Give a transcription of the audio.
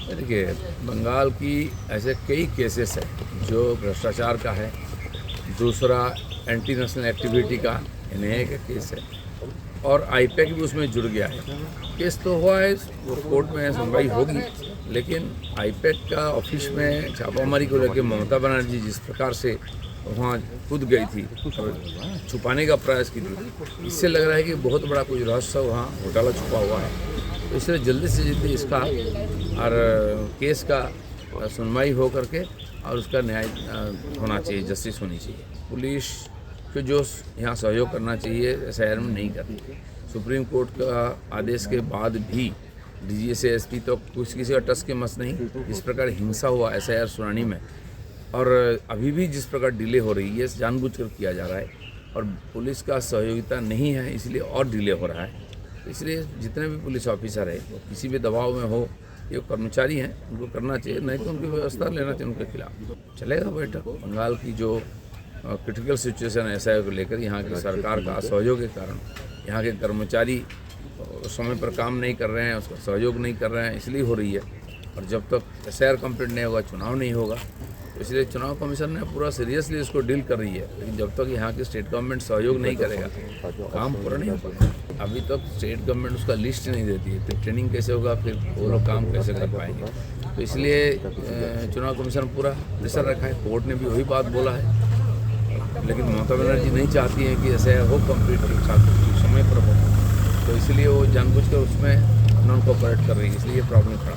देखिए, बंगाल की ऐसे कई केसेस हैं जो भ्रष्टाचार का है, दूसरा एंटी नेशनल एक्टिविटी का एनआईए का केस है और आईपैक भी उसमें जुड़ गया है। केस तो हुआ है, वो कोर्ट में सुनवाई होगी, लेकिन आईपैक का ऑफिस में छापामारी को लेकर ममता बनर्जी जिस प्रकार से वहाँ कूद गई थी और छुपाने का प्रयास की थी, इससे लग रहा है कि बहुत बड़ा कुछ रहस्य वहाँ घोटाला छुपा हुआ है। तो इसलिए जल्दी से जल्दी इसका और केस का सुनवाई हो करके और उसका न्याय होना चाहिए, जस्टिस होनी चाहिए। पुलिस को जो यहाँ सहयोग करना चाहिए एसआईआर में नहीं करनी। सुप्रीम कोर्ट का आदेश के बाद भी डीजी से एसपी तो कुछ किसी का टस के मस नहीं। जिस प्रकार हिंसा हुआ एसआईआर सुनानी में और अभी भी जिस प्रकार डिले हो रही है जानबूझकर किया जा रहा है और पुलिस का सहयोगिता नहीं है, इसलिए और डिले हो रहा है। इसलिए जितने भी पुलिस ऑफिसर है वो किसी भी दबाव में हो, ये कर्मचारी हैं, उनको करना चाहिए, नहीं तो उनकी व्यवस्था लेना चाहिए उनके खिलाफ। चलेगा बैठक। बंगाल की जो क्रिटिकल सिचुएशन है एसआईआर को लेकर, यहाँ की सरकार का असहयोग के कारण यहाँ के कर्मचारी समय पर काम नहीं कर रहे हैं, उसका सहयोग नहीं कर रहे हैं, इसलिए हो रही है। और जब तक एसआईआर कंप्लीट नहीं होगा चुनाव नहीं होगा, तो इसलिए चुनाव कमीशन ने पूरा सीरियसली इसको डील कर रही है। लेकिन जब तक यहाँ की स्टेट गवर्नमेंट सहयोग नहीं करेगा काम पूरा नहीं हो पाएगा। अभी तक स्टेट गवर्नमेंट उसका लिस्ट नहीं देती है, फिर ट्रेनिंग कैसे होगा, फिर वो लोग काम कैसे कर पाएंगे। तो इसलिए चुनाव कमीशन पूरा प्रेशर रखा है। कोर्ट ने भी वही बात बोला है, लेकिन ममता बनर्जी नहीं चाहती है कि ऐसे हो कंप्लीट समय पर हो, तो इसलिए वो जानबूझकर उसमें नॉन कोऑपरेट कर रही है, इसलिए ये प्रॉब्लम खड़ा है।